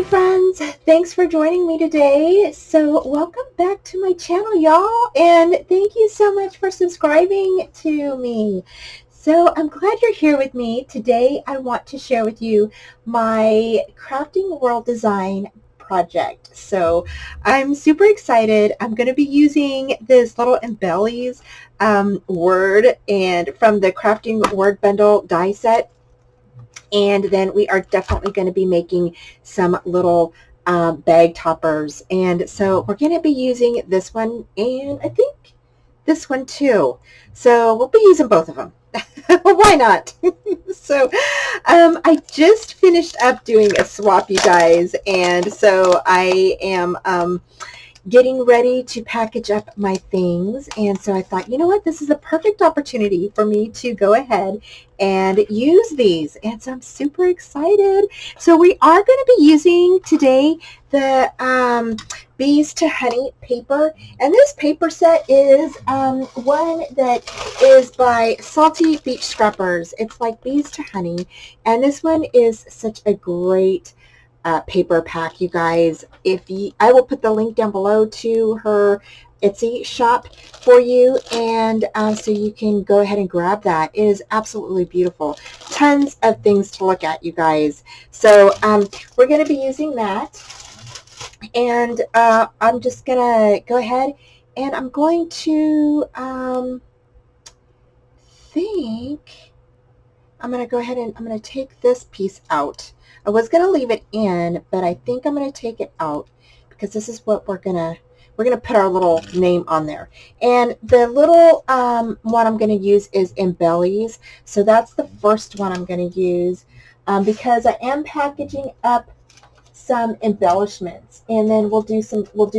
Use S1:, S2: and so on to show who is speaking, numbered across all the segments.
S1: friends, thanks for joining me today. So welcome back to my channel, y'all, and thank you so much for subscribing to me. So I'm glad you're here with me. Today I want to share with you my crafting world design project. So I'm super excited. I'm going to be using this little embellies word and from the crafting word bundle die set. And then we are definitely going to be making some little bag toppers. And so we're going to be using this one and I think this one too. So we'll be using both of them. Why not? So I just finished up doing a swap, you guys. And so I am getting ready to package up my things, and so I thought, you know what, this is a perfect opportunity for me to go ahead and use these, and so I'm super excited. So we are going to be using today the Bees to Honey paper, and this paper set is one that is by Salty Beach Scrappers. It's like Bees to Honey, and this one is such a great paper pack, you guys. I will put the link down below to her Etsy shop for you, and so you can go ahead and grab that. It is absolutely beautiful. Tons of things to look at, you guys. So we're going to be using that, and I'm just going to go ahead and I'm going to think I'm going to go ahead and I'm going to take this piece out. I was going to leave it in, but I think I'm going to take it out because this is what we're going to put our little name on there. And the little one I'm going to use is embellies. So that's the first one I'm going to use because I am packaging up some embellishments, and then we'll do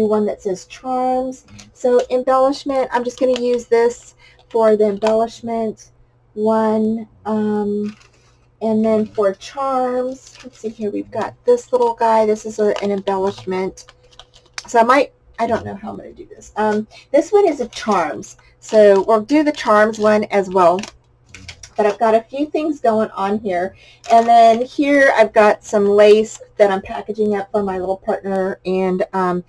S1: one that says charms. So embellishment, I'm just going to use this for the embellishment one. And then for charms, let's see here, we've got this little guy. This is an embellishment. So I don't know how I'm going to do this. This one is a charms. So we'll do the charms one as well. But I've got a few things going on here. And then here I've got some lace that I'm packaging up for my little partner. And but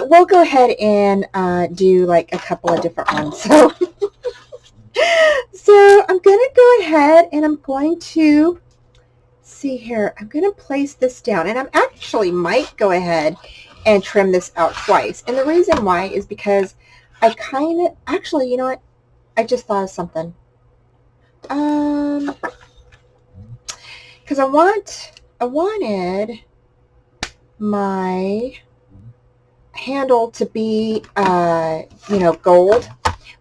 S1: we'll go ahead and do like a couple of different ones. So I'm going to go ahead and I'm going to see here. I'm going to place this down, and I actually might go ahead and trim this out twice. And the reason why is because I kind of, actually, you know what? I just thought of something. Because I wanted my handle to be, gold.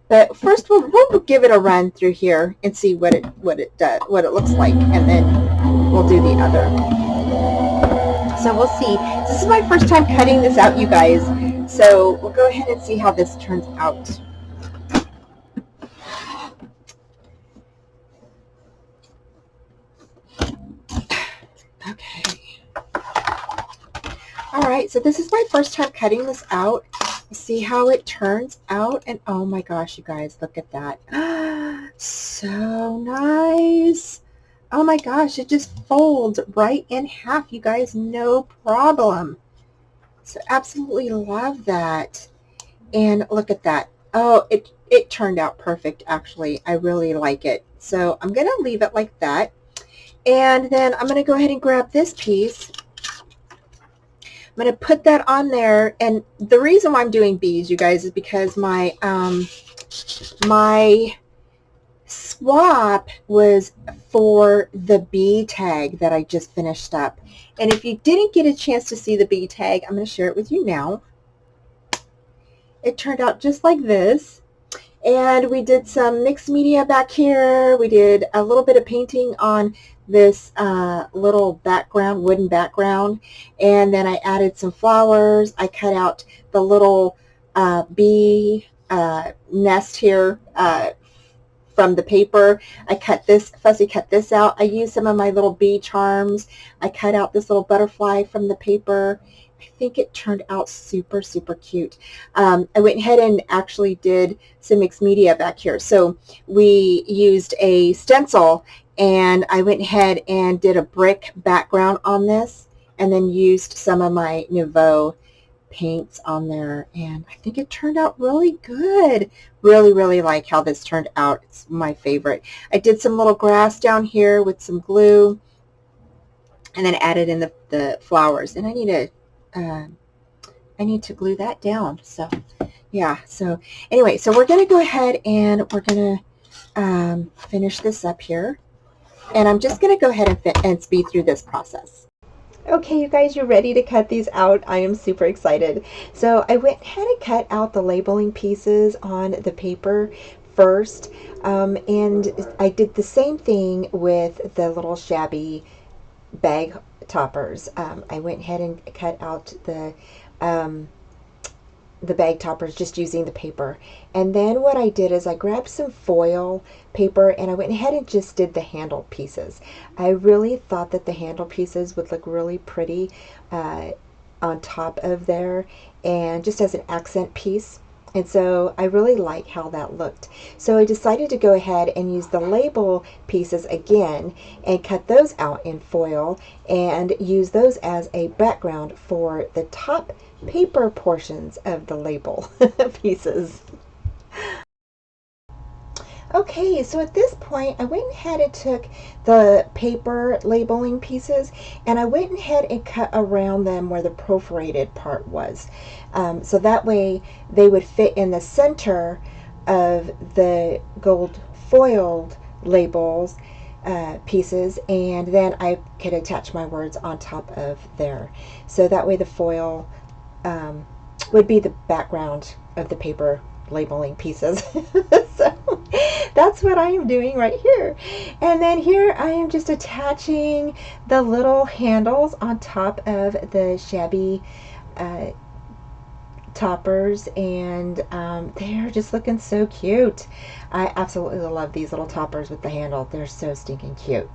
S1: But first we'll give it a run through here and see what it looks like, and then we'll do the other. So we'll see. This is my first time cutting this out, you guys. So we'll go ahead and see how this turns out. Okay. All right, so this is my first time cutting this out. See how it turns out, and oh my gosh, you guys, look at that. So nice. Oh my gosh, it just folds right in half, you guys, no problem. So absolutely love that. And look at that. Oh, it turned out perfect, actually. I really like it. So I'm going to leave it like that. And then I'm going to go ahead and grab this piece. I'm going to put that on there, and the reason why I'm doing bees, you guys, is because my my swap was for the bee tag that I just finished up. And if you didn't get a chance to see the bee tag, I'm going to share it with you now. It turned out just like this. And we did some mixed media back here. We did a little bit of painting on this little background, wooden background, and then I added some flowers. I cut out the little bee nest here from the paper. I fussy cut this out. I used some of my little bee charms. I cut out this little butterfly from the paper. I think it turned out super, super cute. I went ahead and actually did some mixed media back here. So we used a stencil, and I went ahead and did a brick background on this, and then used some of my Nouveau paints on there, and I think it turned out really good. Really, really like how this turned out. It's my favorite. I did some little grass down here with some glue, and then added in the flowers. And I need to glue that down. So yeah. So anyway, so we're going to go ahead and we're going to finish this up here. And I'm just going to go ahead and speed through this process. Okay, you guys, you ready to cut these out? I am super excited. So I went ahead and cut out the labeling pieces on the paper first. And I did the same thing with the little Shabby Bag Toppers. I went ahead and cut out the bag toppers just using the paper. And then what I did is I grabbed some foil paper and I went ahead and just did the handle pieces. I really thought that the handle pieces would look really pretty on top of there, and just as an accent piece. And so I really like how that looked. So I decided to go ahead and use the label pieces again and cut those out in foil and use those as a background for the top paper portions of the label pieces. Okay, so at this point I went ahead and took the paper labeling pieces and I went ahead and cut around them where the perforated part was. So that way they would fit in the center of the gold foiled labels pieces, and then I could attach my words on top of there. So that way the foil would be the background of the paper labeling pieces. So that's what I am doing right here. And then here I am just attaching the little handles on top of the Shabby toppers, and they're just looking so cute. I absolutely love these little toppers with the handle. They're so stinking cute.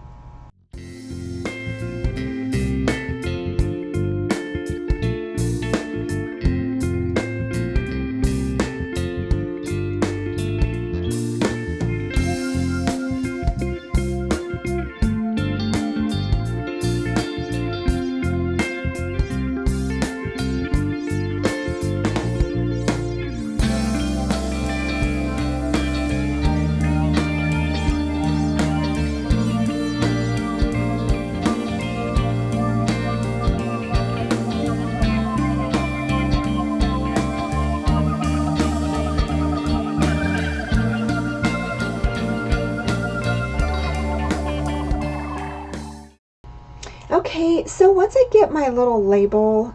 S1: Okay, so once I get my little label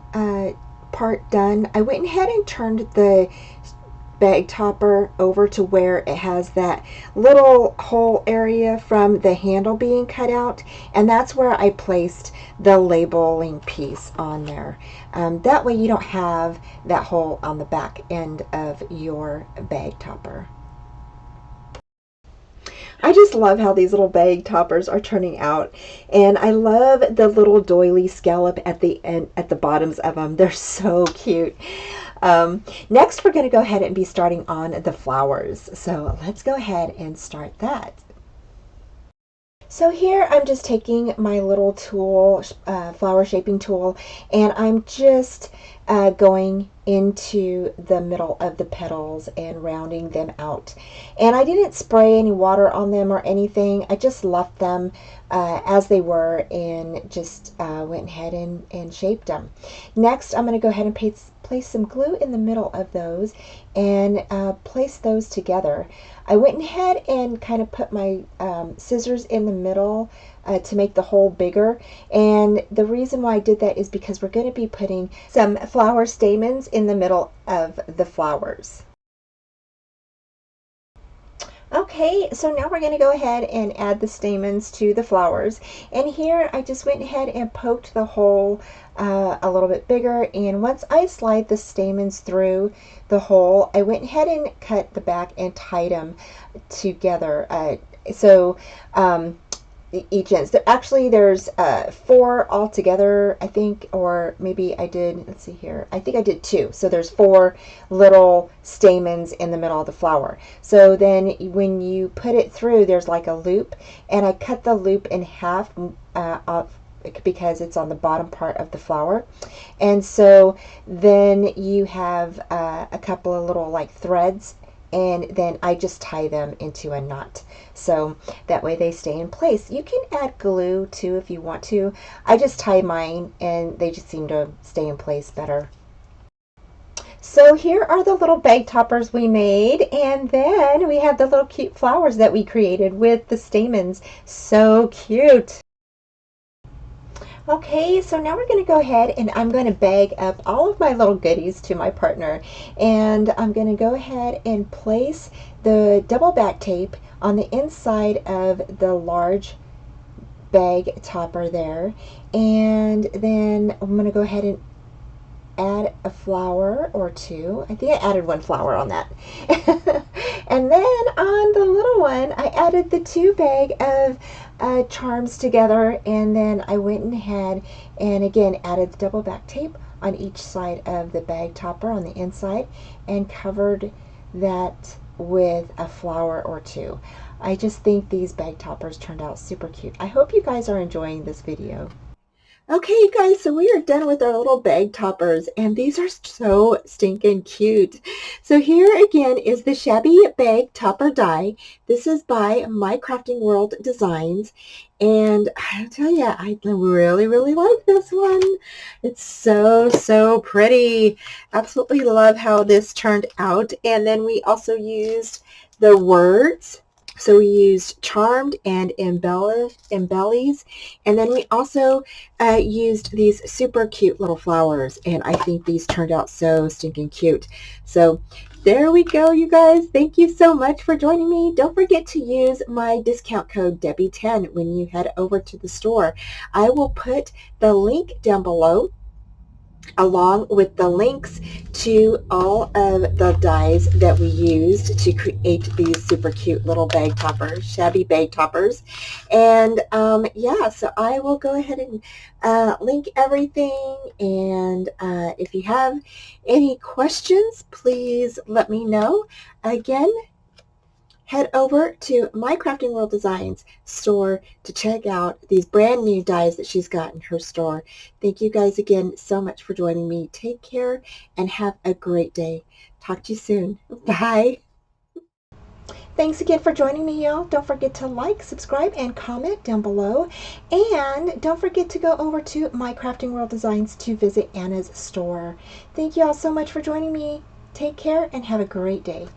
S1: part done, I went ahead and turned the bag topper over to where it has that little hole area from the handle being cut out, and that's where I placed the labeling piece on there. That way you don't have that hole on the back end of your bag topper. I just love how these little bag toppers are turning out, and I love the little doily scallop at the end, at the bottoms of them. They're so cute. Next, we're going to go ahead and be starting on the flowers. So let's go ahead and start that. So here I'm just taking my little tool, flower shaping tool, and I'm just going into the middle of the petals and rounding them out. And I didn't spray any water on them or anything. I just left them as they were and just went ahead and shaped them. Next, I'm going to go ahead and place some glue in the middle of those and place those together. I went ahead and kind of put my scissors in the middle to make the hole bigger, and the reason why I did that is because we're going to be putting some flower stamens in the middle of the flowers. Okay, so now we're going to go ahead and add the stamens to the flowers, and here I just went ahead and poked the hole a little bit bigger, and once I slide the stamens through the hole, I went ahead and cut the back and tied them together. Each end. So actually there's 4 altogether, I think, or maybe I did, let's see here, I think I did 2. So there's 4 little stamens in the middle of the flower. So then when you put it through, there's like a loop, and I cut the loop in half because it's on the bottom part of the flower. And so then you have a couple of little like threads, and then I just tie them into a knot. So that way they stay in place. You can add glue too if you want to. I just tie mine and they just seem to stay in place better. So here are the little bag toppers we made, and then we have the little cute flowers that we created with the stamens. So cute. Okay, so now we're going to go ahead and I'm going to bag up all of my little goodies to my partner. And I'm going to go ahead and place the double back tape on the inside of the large bag topper there. And then I'm going to go ahead and add a flower or two. I think I added one flower on that. And then on the little one, I added the two bag of charms together, and then I went ahead and again added the double back tape on each side of the bag topper on the inside and covered that with a flower or two. I just think these bag toppers turned out super cute. I hope you guys are enjoying this video. Okay, you guys, so we are done with our little bag toppers, and these are so stinking cute. So here again is the Shabby Bag Topper die. This is by My Crafting World Designs, and I'll tell you, I really, really like this one. It's so, so pretty. Absolutely love how this turned out. And then we also used the words. So we used charmed and embellies, and then we also used these super cute little flowers, and I think these turned out so stinking cute. So there we go, you guys. Thank you so much for joining me. Don't forget to use my discount code Debbie10 when you head over to the store. I will put the link down below along with the links to all of the dies that we used to create these super cute little bag toppers, Shabby Bag Toppers. And yeah, so I will go ahead and link everything. And if you have any questions, please let me know. Again, head over to My Crafting World Designs store to check out these brand new dies that she's got in her store. Thank you guys again so much for joining me. Take care and have a great day. Talk to you soon. Bye. Thanks again for joining me, y'all. Don't forget to like, subscribe, and comment down below. And don't forget to go over to My Crafting World Designs to visit Anna's store. Thank you all so much for joining me. Take care and have a great day.